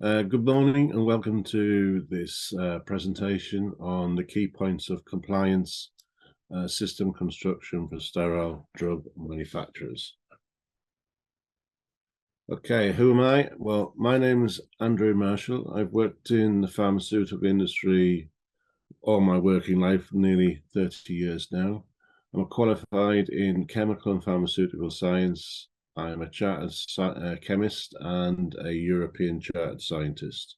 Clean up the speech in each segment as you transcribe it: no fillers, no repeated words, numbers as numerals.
Good morning and welcome to this presentation on the key points of compliance system construction for sterile drug manufacturers. Okay, who am I? Well, my name is Andrew Marshall. I've worked in the pharmaceutical industry all my working life, nearly 30 years now. I'm qualified in chemical and pharmaceutical science. I'm a chartered chemist and a European chartered scientist.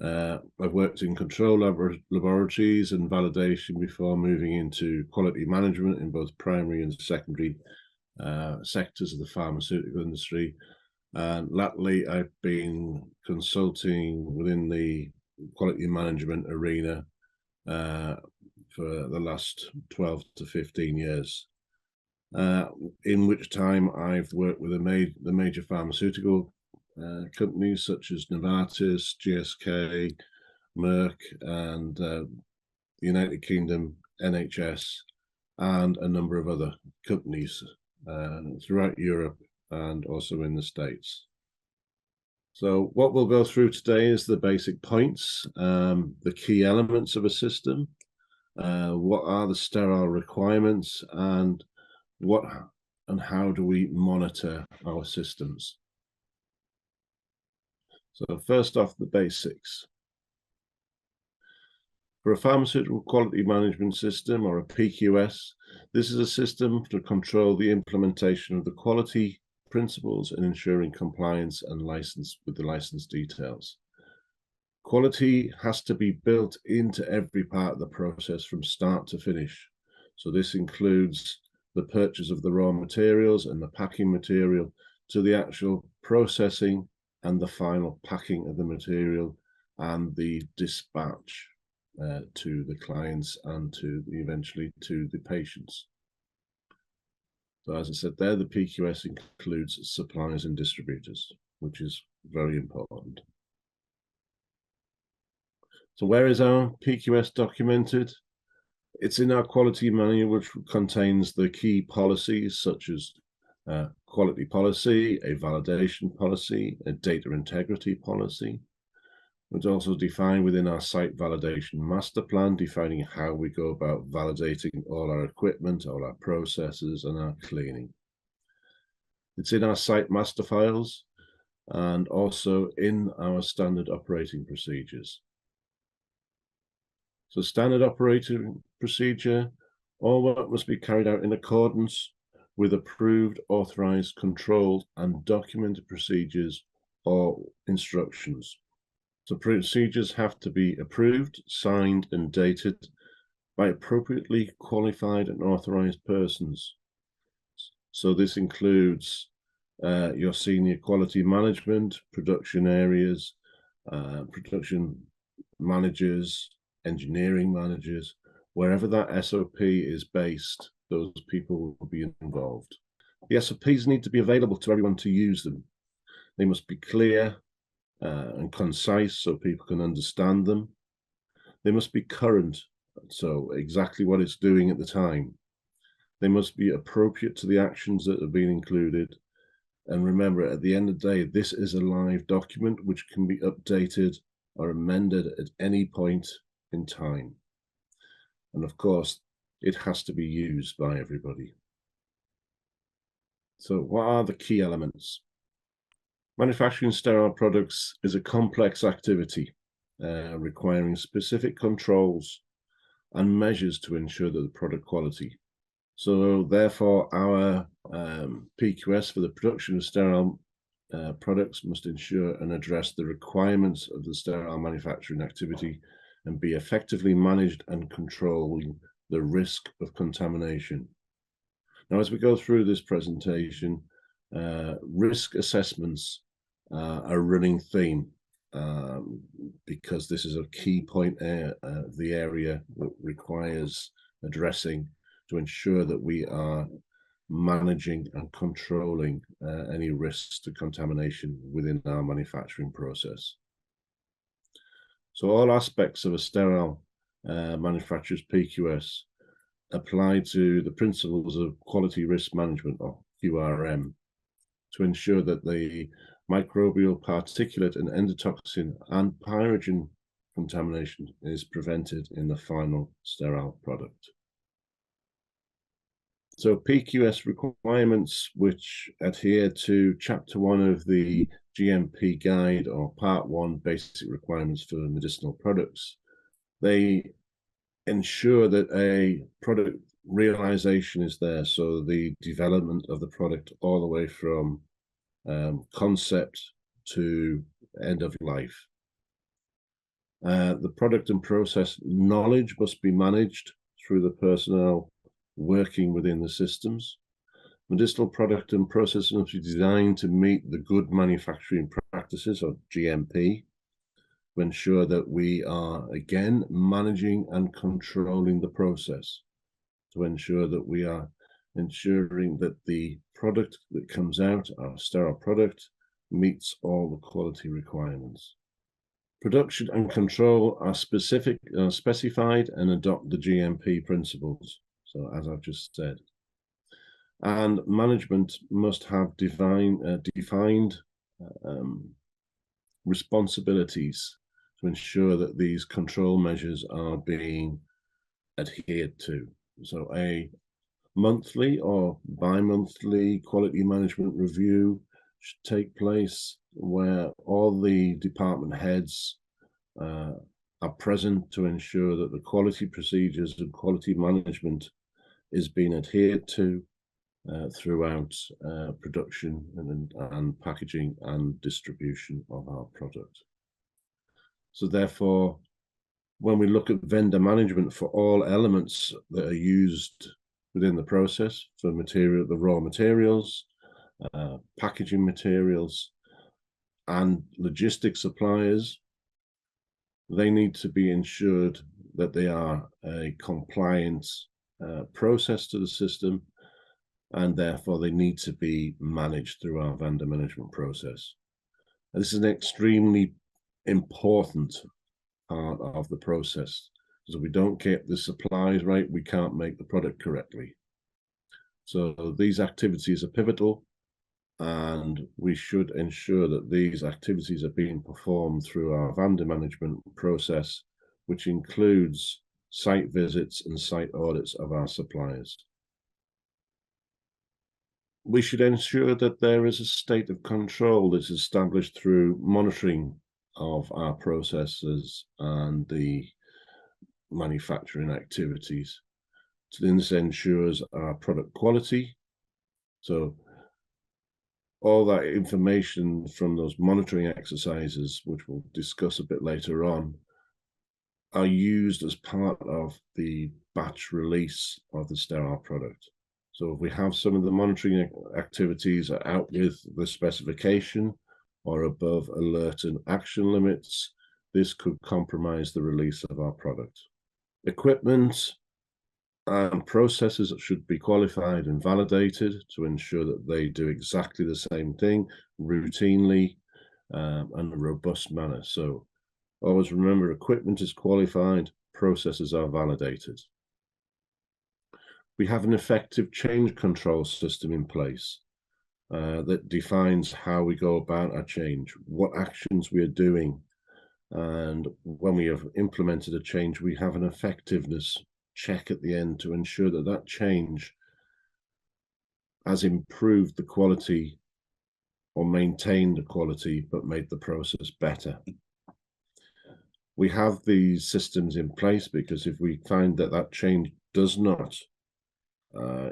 I've worked in control laboratories and validation before moving into quality management in both primary and secondary sectors of the pharmaceutical industry. And latterly, I've been consulting within the quality management arena for the last 12 to 15 years. In which time I've worked with the major pharmaceutical companies such as Novartis, GSK, Merck, and the United Kingdom NHS, and a number of other companies throughout Europe and also in the States. So what we'll go through today is the basic points, the key elements of a system, what are the sterile requirements, and what and how do we monitor our systems. So first off, the basics. For a pharmaceutical quality management system, or a PQS, this is a system to control the implementation of the quality principles and ensuring compliance and license with the license details. Quality has to be built into every part of the process from start to finish. So this includes the purchase of the raw materials and the packing material to the actual processing and the final packing of the material and the dispatch to the clients and eventually to the patients. So as I said there, the PQS includes suppliers and distributors, which is very important. So where is our PQS documented? It's in our quality manual, which contains the key policies such as quality policy, a validation policy, a data integrity policy. It's also defined within our site validation master plan, defining how we go about validating all our equipment, all our processes, and our cleaning. It's in our site master files and also in our standard operating procedures. So standard operating procedure, all work must be carried out in accordance with approved, authorized, controlled, and documented procedures or instructions. So procedures have to be approved, signed, and dated by appropriately qualified and authorized persons. So this includes your senior quality management, production areas, production managers, engineering managers. Wherever that SOP is based, those people will be involved. The SOPs need to be available to everyone to use them. They must be clear and concise so people can understand them. They must be current, so exactly what it's doing at the time. They must be appropriate to the actions that have been included. And remember, at the end of the day, this is a live document which can be updated or amended at any point in time. And of course, it has to be used by everybody. So what are the key elements? Manufacturing sterile products is a complex activity requiring specific controls and measures to ensure that the product quality. So therefore, our PQS for the production of sterile products must ensure and address the requirements of the sterile manufacturing activity and be effectively managed and controlling the risk of contamination. Now, as we go through this presentation, risk assessments are a running theme because this is a key point of the area that requires addressing to ensure that we are managing and controlling any risks to contamination within our manufacturing process. So all aspects of a sterile manufacturer's PQS apply to the principles of quality risk management, or QRM, to ensure that the microbial, particulate, and endotoxin and pyrogen contamination is prevented in the final sterile product. So PQS requirements, which adhere to Chapter 1 of the GMP Guide, or Part 1, Basic Requirements for Medicinal Products, they ensure that a product realization is there. So the development of the product all the way from concept to end of life. The product and process knowledge must be managed through the personnel working within the systems. Medicinal product and process must be designed to meet the good manufacturing practices, or GMP, to ensure that we are, again, managing and controlling the process, to ensure that we are ensuring that the product that comes out, our sterile product, meets all the quality requirements. Production and control are specified and adopt the GMP principles. So as I've just said, and management must have defined responsibilities to ensure that these control measures are being adhered to. So a monthly or bi-monthly quality management review should take place where all the department heads are present to ensure that the quality procedures and quality management is being adhered to throughout production and packaging and distribution of our product. So therefore, when we look at vendor management for all elements that are used within the process, for the raw materials, packaging materials, and logistics suppliers, they need to be ensured that they are a compliant process to the system, and therefore they need to be managed through our vendor management process. And this is an extremely important part of the process, because if we don't get the supplies right, we can't make the product correctly. So these activities are pivotal, and we should ensure that these activities are being performed through our vendor management process, which includes site visits and site audits of our suppliers. We should ensure that there is a state of control that's established through monitoring of our processes and the manufacturing activities. So this ensures our product quality. So all that information from those monitoring exercises, which we'll discuss a bit later on, are used as part of the batch release of the sterile product. So if we have some of the monitoring activities are out with the specification or above alert and action limits, this could compromise the release of our product. Equipment and processes should be qualified and validated to ensure that they do exactly the same thing routinely and a robust manner. So always remember, equipment is qualified, processes are validated. We have an effective change control system in place that defines how we go about our change, what actions we are doing, and when we have implemented a change, we have an effectiveness check at the end to ensure that that change has improved the quality or maintained the quality, but made the process better. We have these systems in place because if we find that that change does not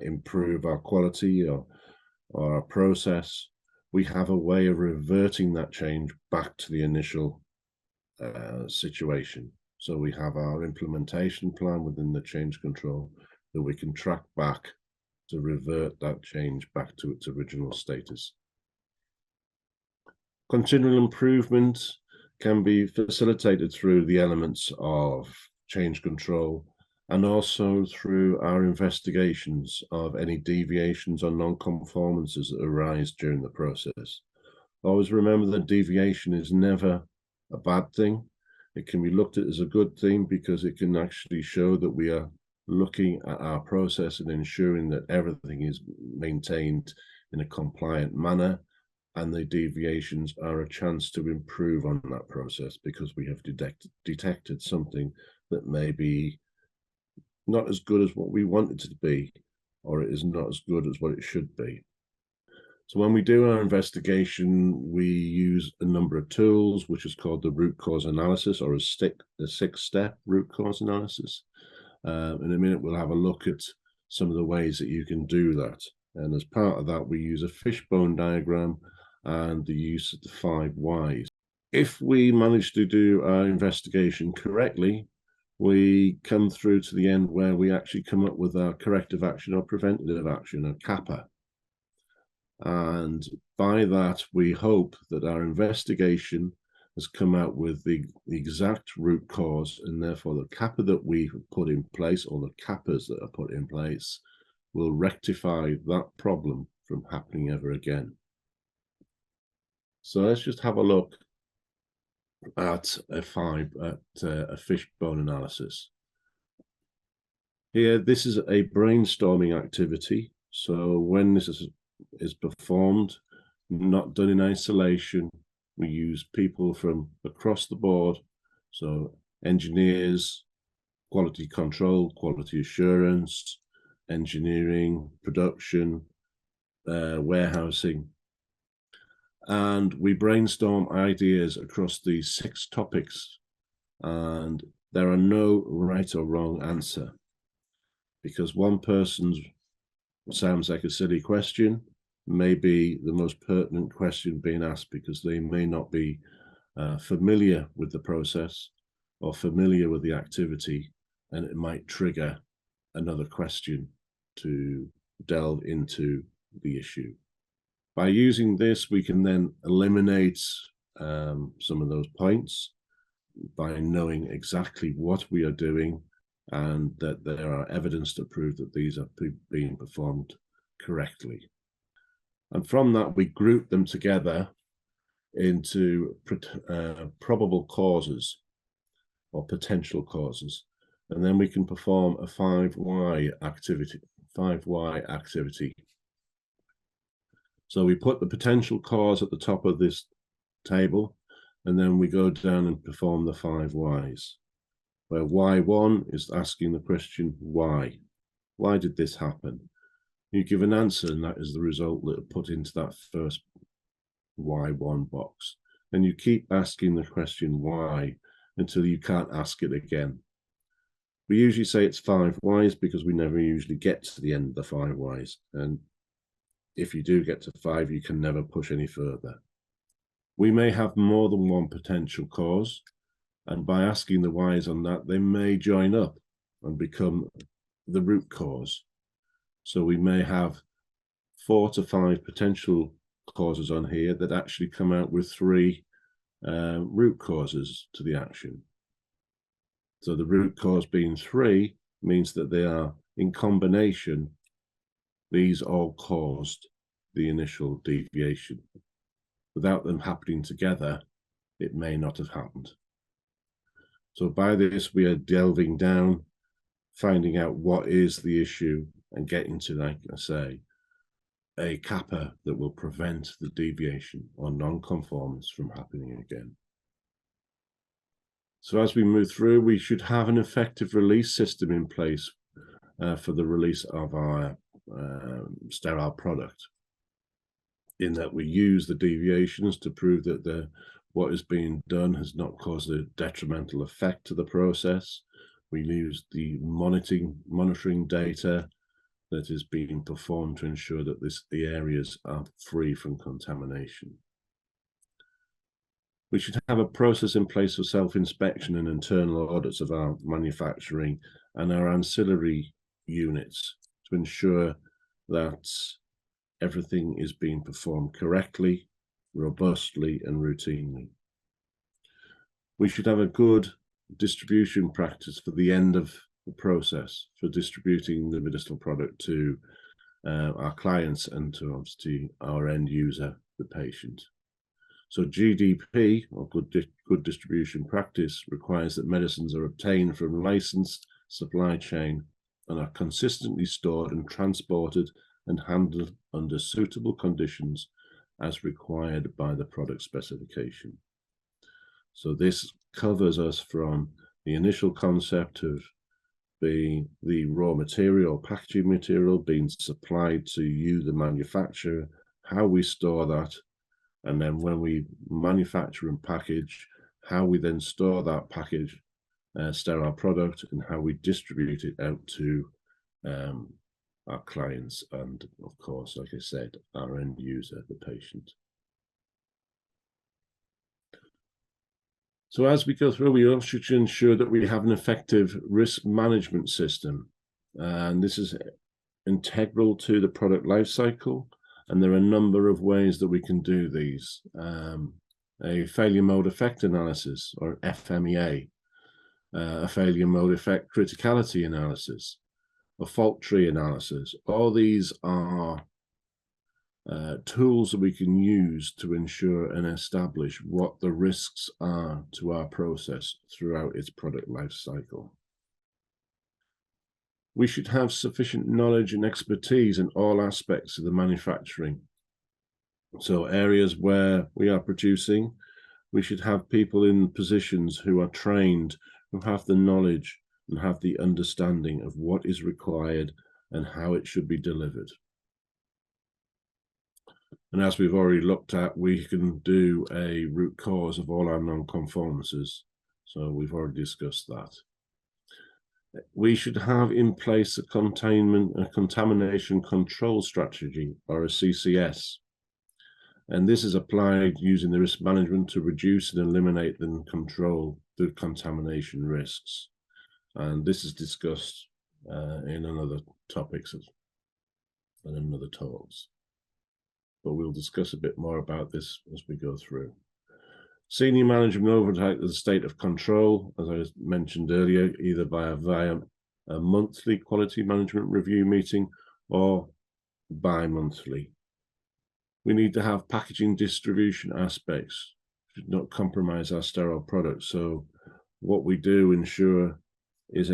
improve our quality or our process, we have a way of reverting that change back to the initial situation. So we have our implementation plan within the change control that we can track back to revert that change back to its original status. Continual improvement can be facilitated through the elements of change control and also through our investigations of any deviations or non-conformances that arise during the process. Always remember that deviation is never a bad thing. It can be looked at as a good thing because it can actually show that we are looking at our process and ensuring that everything is maintained in a compliant manner and the deviations are a chance to improve on that process because we have detected something that may be not as good as what we want it to be, or it is not as good as what it should be. So when we do our investigation, we use a number of tools, which is called the root cause analysis, or a six-step root cause analysis. In a minute, we'll have a look at some of the ways that you can do that. And as part of that, we use a fishbone diagram and the use of the 5 whys. If we manage to do our investigation correctly, we come through to the end where we actually come up with our corrective action or preventative action, a CAPA. And by that, we hope that our investigation has come out with the exact root cause, and therefore the CAPA that we put in place, or the CAPAs that are put in place, will rectify that problem from happening ever again. So let's just have a look at a fishbone analysis. Here, this is a brainstorming activity. So when this is performed, not done in isolation, we use people from across the board. So engineers, quality control, quality assurance, engineering, production, warehousing. And we brainstorm ideas across these 6 topics. And there are no right or wrong answer, because one person's sounds like a silly question may be the most pertinent question being asked, because they may not be familiar with the process or familiar with the activity, and it might trigger another question to delve into the issue. By using this, we can then eliminate some of those points by knowing exactly what we are doing, and that there are evidence to prove that these are being performed correctly. And from that, we group them together into probable causes or potential causes. And then we can perform a 5 why activity. So we put the potential cause at the top of this table, and then we go down and perform the 5 whys. Where why 1 is asking the question, why? Why did this happen? You give an answer, and that is the result that are put into that first why 1 box. And you keep asking the question why until you can't ask it again. We usually say it's 5 whys because we never usually get to the end of the 5 whys. And if you do get to 5, you can never push any further. We may have more than one potential cause, and by asking the whys on that, they may join up and become the root cause. So we may have 4 to 5 potential causes on here that actually come out with 3 root causes to the action. So the root cause being 3 means that they are in combination. These all caused the initial deviation. Without them happening together, it may not have happened. So by this, we are delving down, finding out what is the issue, and getting to, like I say, a CAPA that will prevent the deviation or non-conformance from happening again. So as we move through, we should have an effective release system in place for the release of our sterile product, in that we use the deviations to prove that what is being done has not caused a detrimental effect to the process. We use the monitoring data that is being performed to ensure that the areas are free from contamination. We should have a process in place for self-inspection and internal audits of our manufacturing and our ancillary units to ensure that everything is being performed correctly, robustly, and routinely. We should have a good distribution practice for the end of the process for distributing the medicinal product to our clients and to obviously our end user, the patient. So GDP, or good distribution practice, requires that medicines are obtained from licensed supply chain and are consistently stored and transported and handled under suitable conditions as required by the product specification. So this covers us from the initial concept of the raw material, packaging material being supplied to you, the manufacturer, how we store that, and then when we manufacture and package, how we then store that package, sterile product, and how we distribute it out to our clients and, of course, like I said, our end user, the patient. So as we go through, we also should ensure that we have an effective risk management system. And this is integral to the product life cycle. And there are a number of ways that we can do these. A failure mode effect analysis, or FMEA, a failure mode effect criticality analysis, a fault tree analysis. All these are tools that we can use to ensure and establish what the risks are to our process throughout its product life cycle. We should have sufficient knowledge and expertise in all aspects of the manufacturing. So areas where we are producing, we should have people in positions who are trained, who have the knowledge and have the understanding of what is required and how it should be delivered. And as we've already looked at, we can do a root cause of all our non-conformances. So we've already discussed that. We should have in place a contamination control strategy, or a CCS. And this is applied using the risk management to reduce and eliminate and control the contamination risks. And this is discussed in another topics and in other talks. But we'll discuss a bit more about this as we go through. Senior management oversight of the state of control, as I mentioned earlier, either via a monthly quality management review meeting or bi-monthly. We need to have packaging distribution aspects, should not compromise our sterile products. So what we do ensure is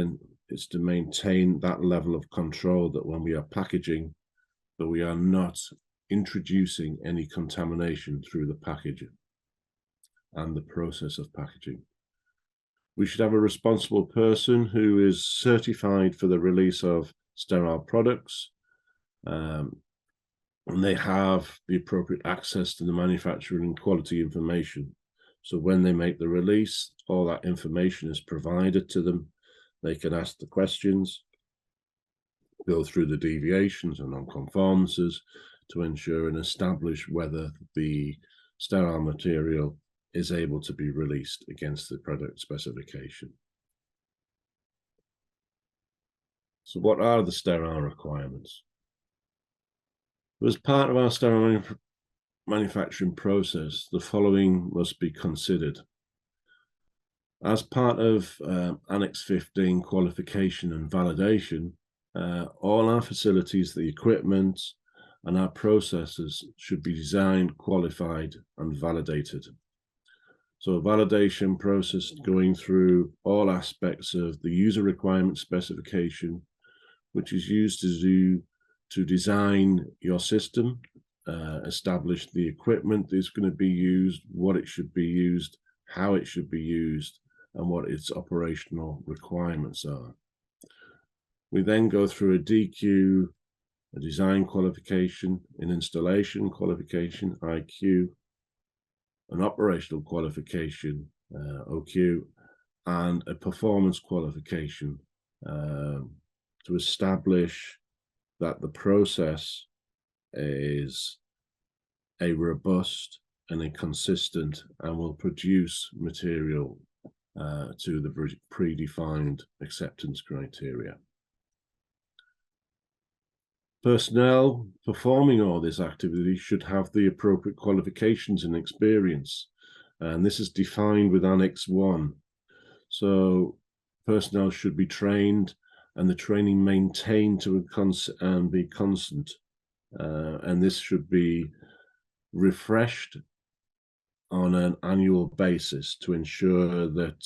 to maintain that level of control, that when we are packaging, that we are not introducing any contamination through the packaging and the process of packaging. We should have a responsible person who is certified for the release of sterile products, and they have the appropriate access to the manufacturing and quality information. So when they make the release, all that information is provided to them. They can ask the questions, go through the deviations and non-conformances to ensure and establish whether the sterile material is able to be released against the product specification. So what are the sterile requirements? As part of our sterile manufacturing process, the following must be considered. As part of Annex 15 qualification and validation, all our facilities, the equipment, and our processes should be designed, qualified, and validated. So a validation process going through all aspects of the user requirement specification, which is used to design your system, establish the equipment that's going to be used, what it should be used, how it should be used, and what its operational requirements are. We then go through a DQ, a design qualification, an installation qualification, IQ, an operational qualification, OQ, and a performance qualification to establish that the process is a robust and a consistent and will produce material to the predefined acceptance criteria. Personnel performing all this activity should have the appropriate qualifications and experience, and this is defined with Annex 1. So personnel should be trained and the training maintained to be constant, and this should be refreshed on an annual basis to ensure that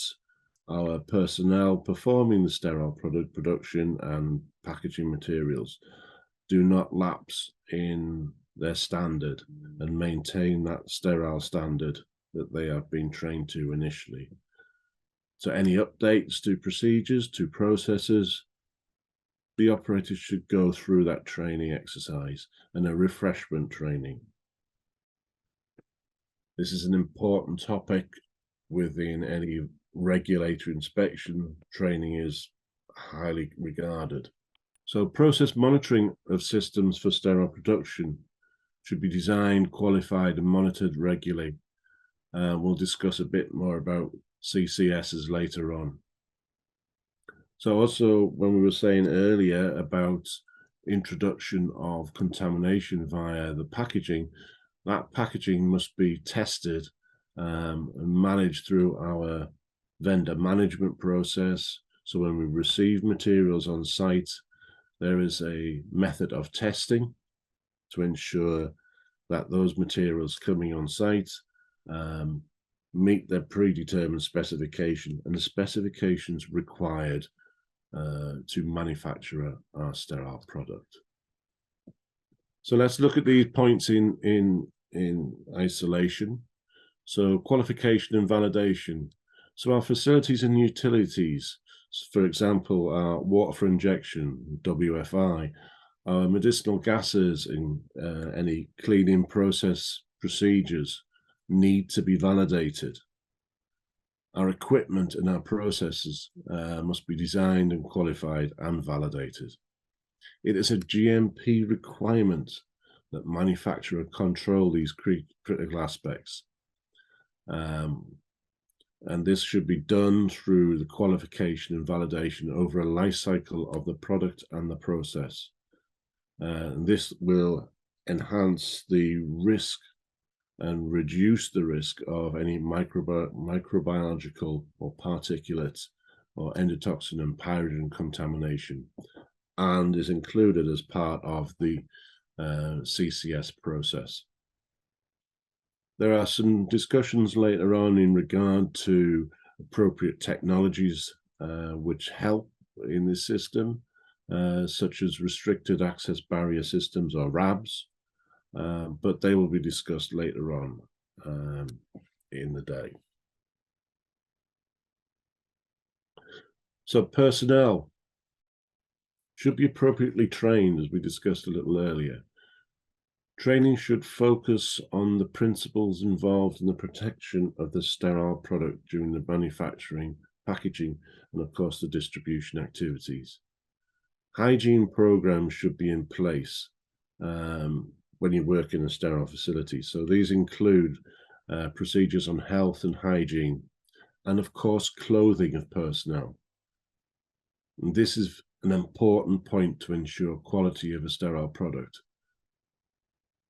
our personnel performing the sterile production and packaging materials do not lapse in their standard and maintain that sterile standard that they have been trained to initially. So any updates to procedures, to processes, the operators should go through that training exercise and a refreshment training. This is an important topic within any regulatory inspection. Training is highly regarded. So process monitoring of systems for sterile production should be designed, qualified, and monitored regularly. We'll discuss a bit more about CCSs later on. So also, when we were saying earlier about introduction of contamination via the packaging, that packaging must be tested and managed through our vendor management process. So when we receive materials on site, there is a method of testing to ensure that those materials coming on site meet their predetermined specification and the specifications required to manufacture our sterile product. So let's look at these points in isolation. So qualification and validation. So our facilities and utilities, for example, our water for injection, WFI, our medicinal gases and any cleaning process procedures need to be validated. Our equipment and our processes must be designed and qualified and validated. It is a GMP requirement that manufacturer control these critical aspects. And this should be done through the qualification and validation over a life cycle of the product and the process. This will enhance the risk and reduce the risk of any microbiological or particulate or endotoxin and pyrogen contamination, and is included as part of the CCS process. There are some discussions later on in regard to appropriate technologies which help in this system, such as restricted access barrier systems or RABs, but they will be discussed later on in the day. So personnel should be appropriately trained, as we discussed a little earlier. Training should focus on the principles involved in the protection of the sterile product during the manufacturing, packaging, and of course the distribution activities. Hygiene programs should be in place when you work in a sterile facility. So these include procedures on health and hygiene, and of course clothing of personnel. And this is an important point to ensure quality of a sterile product.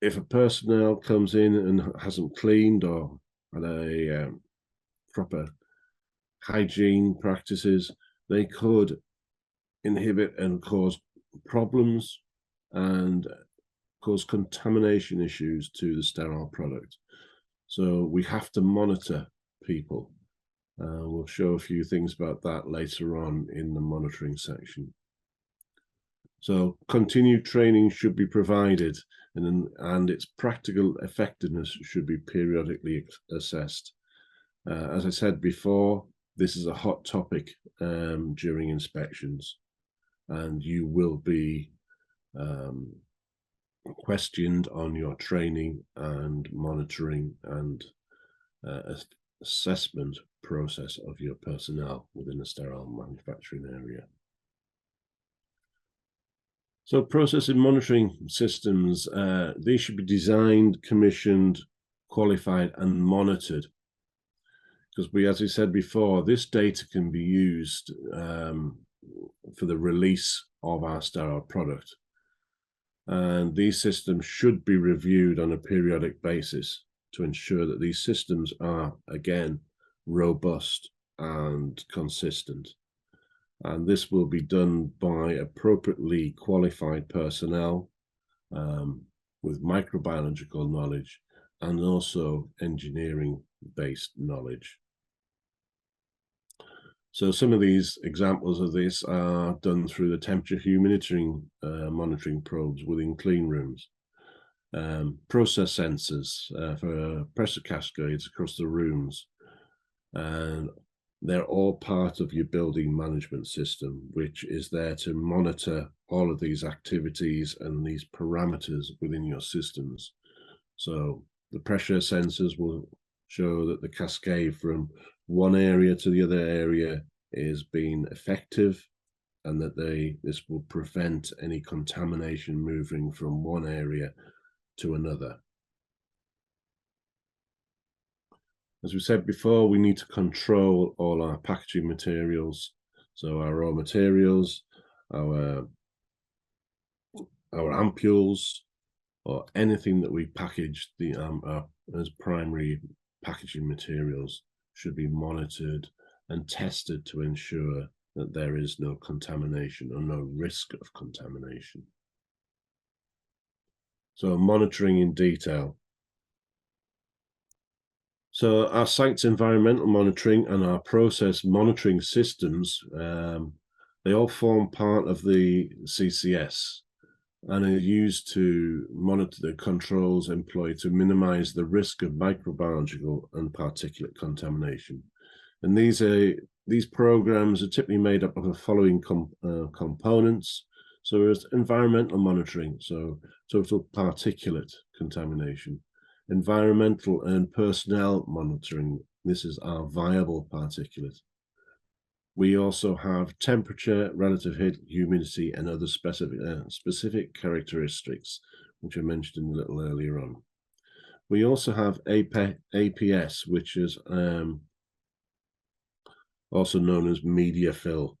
If a personnel comes in and hasn't cleaned or had a proper hygiene practices, they could inhibit and cause problems and cause contamination issues to the sterile product. So we have to monitor people. We'll show a few things about that later on in the monitoring section. So continued training should be provided, and its practical effectiveness should be periodically assessed. As I said before, this is a hot topic during inspections, and you will be questioned on your training and monitoring and assessment process of your personnel within a sterile manufacturing area. So process and monitoring systems, they should be designed, commissioned, qualified, and monitored. Because as I said before, this data can be used for the release of our sterile product. And these systems should be reviewed on a periodic basis to ensure that these systems are, again, robust and consistent. And this will be done by appropriately qualified personnel with microbiological knowledge and also engineering-based knowledge. So some of these examples of this are done through the temperature humidity monitoring probes within clean rooms. process sensors for pressure cascades across the rooms. And they're all part of your building management system, which is there to monitor all of these activities and these parameters within your systems. So the pressure sensors will show that the cascade from one area to the other area is being effective, and that this will prevent any contamination moving from one area to another. As we said before, we need to control all our packaging materials. So our raw materials, our ampules, or anything that we package as primary packaging materials should be monitored and tested to ensure that there is no contamination or no risk of contamination. So monitoring in detail. So our site's environmental monitoring and our process monitoring systems, they all form part of the CCS and are used to monitor the controls employed to minimize the risk of microbiological and particulate contamination. And these programs are typically made up of the following components. So there's environmental monitoring, so total particulate contamination. Environmental and personnel monitoring, this is our viable particulate. We also have temperature, relative humidity, and other specific characteristics, which I mentioned a little earlier on. We also have APS, which is also known as media fill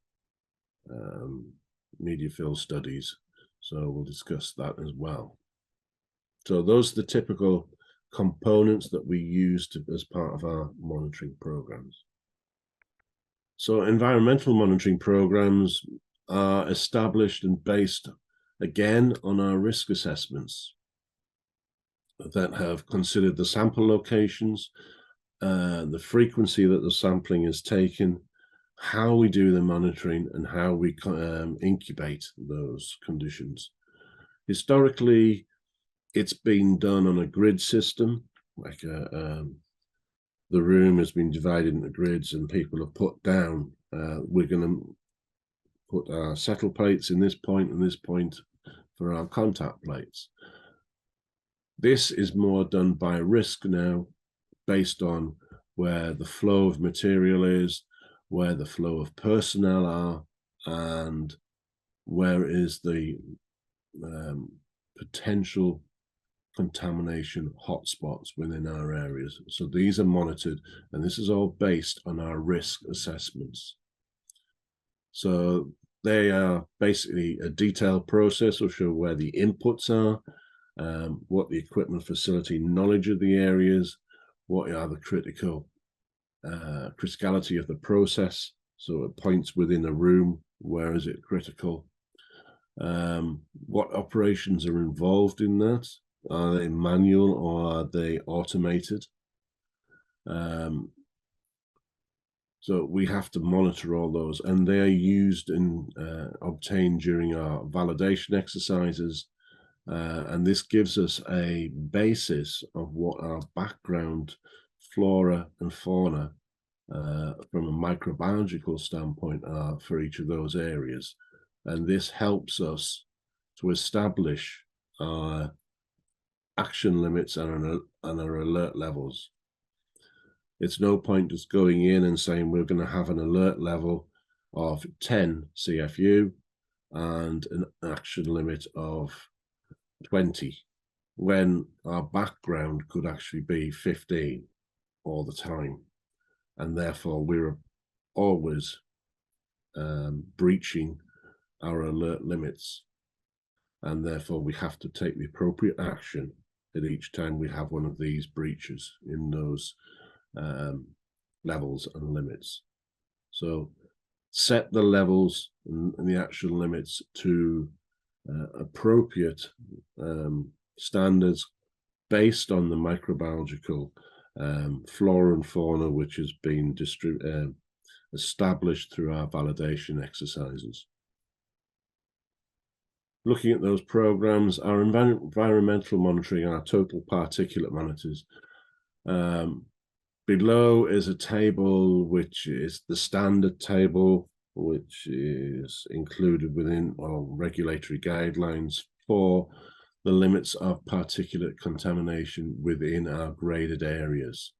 studies. So we'll discuss that as well. So those are the typical components that we use as part of our monitoring programs. So environmental monitoring programs are established and based again on our risk assessments that have considered the sample locations, the frequency that the sampling is taken, how we do the monitoring, and how we incubate those conditions. Historically, it's been done on a grid system, like the room has been divided into grids and people have put down, we're going to put our settle plates in this point and this point for our contact plates. This is more done by risk now, based on where the flow of material is, where the flow of personnel are, and where is the potential contamination hotspots within our areas. So these are monitored, and this is all based on our risk assessments. So they are basically a detailed process will show where the inputs are, what the equipment facility knowledge of the areas, what are the criticality of the process. So at points within a room, where is it critical? What operations are involved in that? Are they manual or are they automated? So we have to monitor all those, and they are used and obtained during our validation exercises. And this gives us a basis of what our background flora and fauna from a microbiological standpoint are for each of those areas. And this helps us to establish our action limits and our alert levels. It's no point just going in and saying we're going to have an alert level of 10 CFU and an action limit of 20, when our background could actually be 15 all the time. And therefore we're always breaching our alert limits. And therefore we have to take the appropriate action at each time we have one of these breaches in those levels and limits. So set the levels and the action limits to appropriate standards based on the microbiological flora and fauna which has been established through our validation exercises. looking at those programs, our environmental monitoring, our total particulate monitors. Below is a table which is the standard table, which is included within regulatory guidelines for the limits of particulate contamination within our graded areas.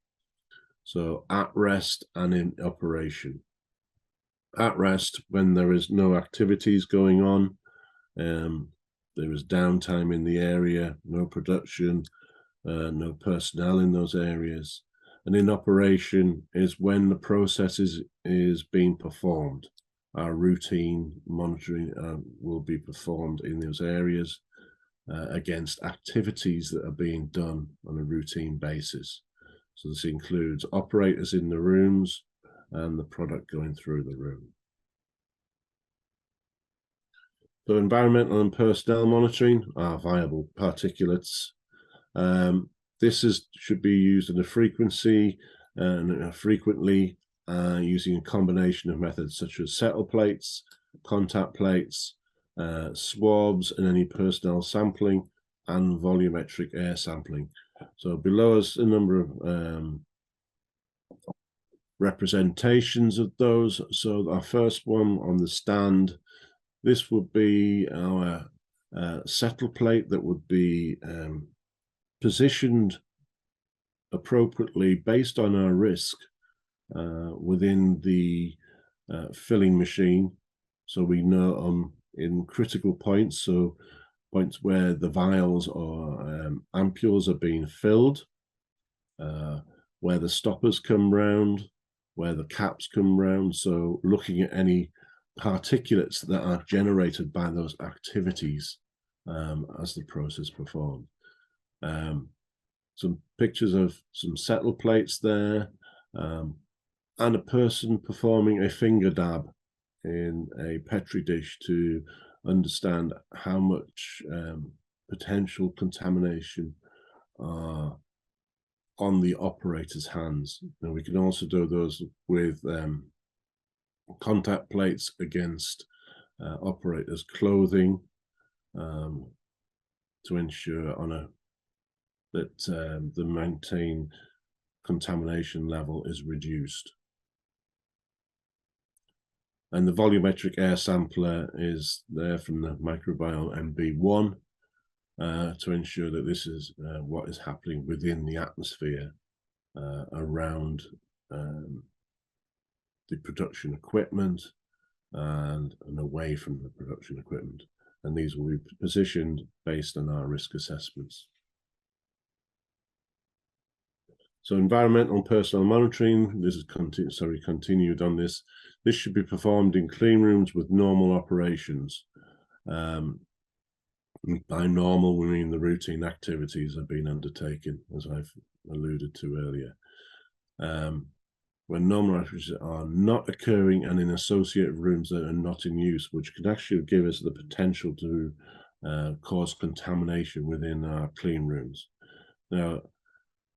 So at rest and in operation. At rest, when there is no activities going on, there is downtime in the area, no production, no personnel in those areas. And in operation is when the process is being performed. Our routine monitoring will be performed in those areas against activities that are being done on a routine basis. So this includes operators in the rooms and the product going through the room. So environmental and personnel monitoring are viable particulates. This should be used in a frequency and frequently using a combination of methods such as settle plates, contact plates, swabs, and any personnel sampling, and volumetric air sampling. So below us a number of representations of those. So our first one on the stand, this would be our settle plate that would be positioned appropriately based on our risk within the filling machine. So we know in critical points, so points where the vials or ampules are being filled, where the stoppers come round, where the caps come round. So looking at any particulates that are generated by those activities as the process performed. Some pictures of some settle plates there, and a person performing a finger dab in a Petri dish to understand how much potential contamination on the operator's hands. And we can also do those with contact plates against operators' clothing to ensure that the maintained contamination level is reduced. And the volumetric air sampler is there from the microbiome MB1 to ensure that this is what is happening within the atmosphere around the production equipment and away from the production equipment. And these will be positioned based on our risk assessments. So environmental and personnel monitoring, this is continued on this. This should be performed in clean rooms with normal operations. By normal, we mean the routine activities are being undertaken, as I've alluded to earlier. When normal activities are not occurring and in associated rooms that are not in use, which can actually give us the potential to cause contamination within our clean rooms. Now,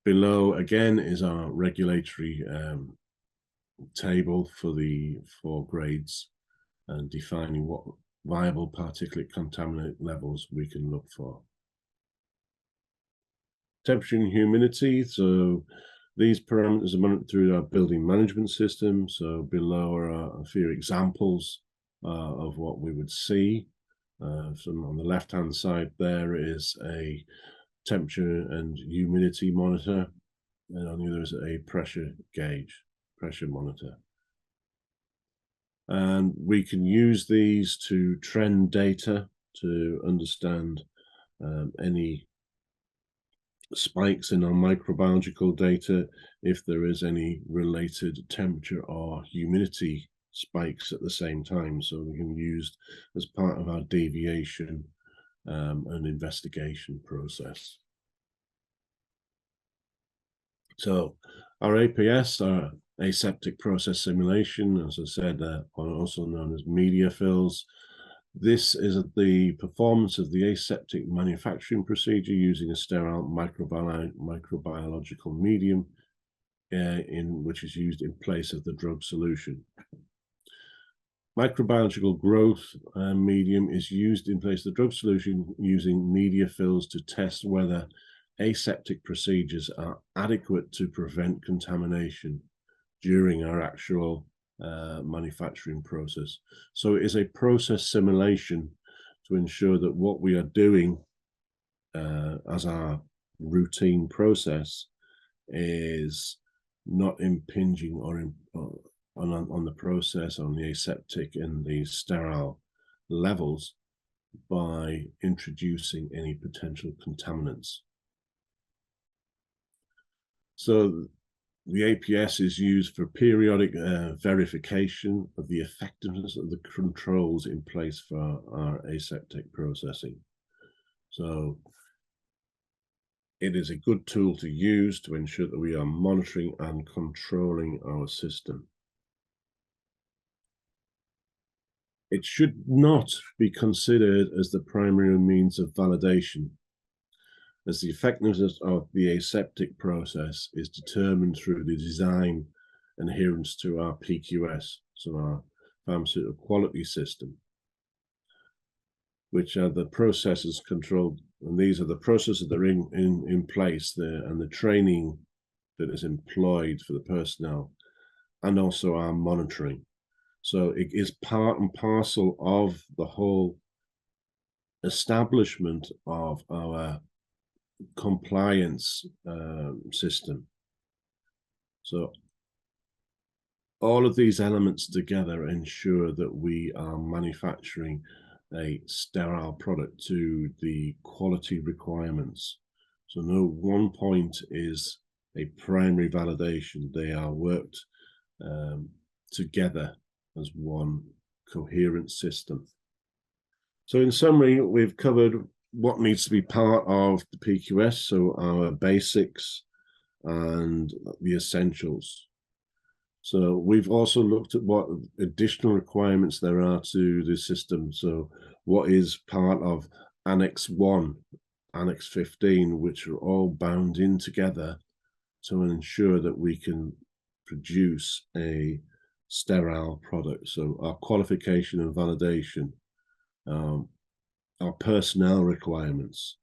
below again is our regulatory table for the 4 grades and defining what viable particulate contaminant levels we can look for. Temperature and humidity. So these parameters are monitored through our building management system. So below are a few examples of what we would see. So on the left-hand side, there is a temperature and humidity monitor, and on the other is a pressure gauge, pressure monitor. And we can use these to trend data to understand any spikes in our microbiological data, if there is any related temperature or humidity spikes at the same time. So we can use as part of our deviation and investigation process. So our APS, our aseptic process simulation, as I said, also known as media fills. This is the performance of the aseptic manufacturing procedure using a sterile microbiological medium which is used in place of the drug solution. Microbiological growth medium is used in place of the drug solution using media fills to test whether aseptic procedures are adequate to prevent contamination during our actual manufacturing process. So it is a process simulation to ensure that what we are doing as our routine process is not impinging on the process, on the aseptic and the sterile levels by introducing any potential contaminants. So the APS is used for periodic verification of the effectiveness of the controls in place for our aseptic processing. So it is a good tool to use to ensure that we are monitoring and controlling our system. It should not be considered as the primary means of validation, as the effectiveness of the aseptic process is determined through the design adherence to our PQS, so our Pharmaceutical Quality System, which are the processes controlled, and these are the processes that are in place there, and the training that is employed for the personnel, and also our monitoring. So it is part and parcel of the whole establishment of our compliance system. So all of these elements together ensure that we are manufacturing a sterile product to the quality requirements. So no one point is a primary validation. They are worked together as one coherent system. So in summary, we've covered what needs to be part of the PQS, so our basics and the essentials. So we've also looked at what additional requirements there are to the system. So what is part of Annex 1, Annex 15, which are all bound in together to ensure that we can produce a sterile product. So our qualification and validation, our personnel requirements,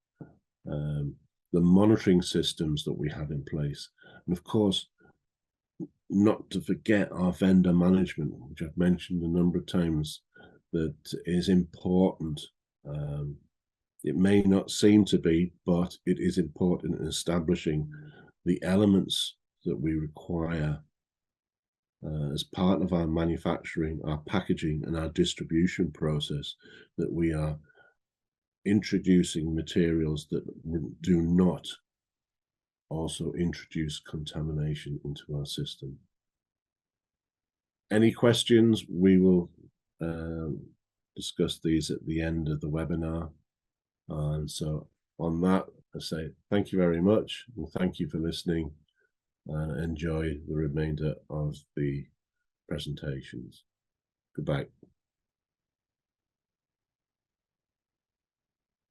the monitoring systems that we have in place, and of course, not to forget our vendor management, which I've mentioned a number of times, that is important. It may not seem to be, but it is important in establishing the elements that we require as part of our manufacturing, our packaging, and our distribution process, that we are introducing materials that do not also introduce contamination into our system. Any questions? We will discuss these at the end of the webinar. And so on that, I say thank you very much, and thank you for listening. Enjoy the remainder of the presentations. Goodbye.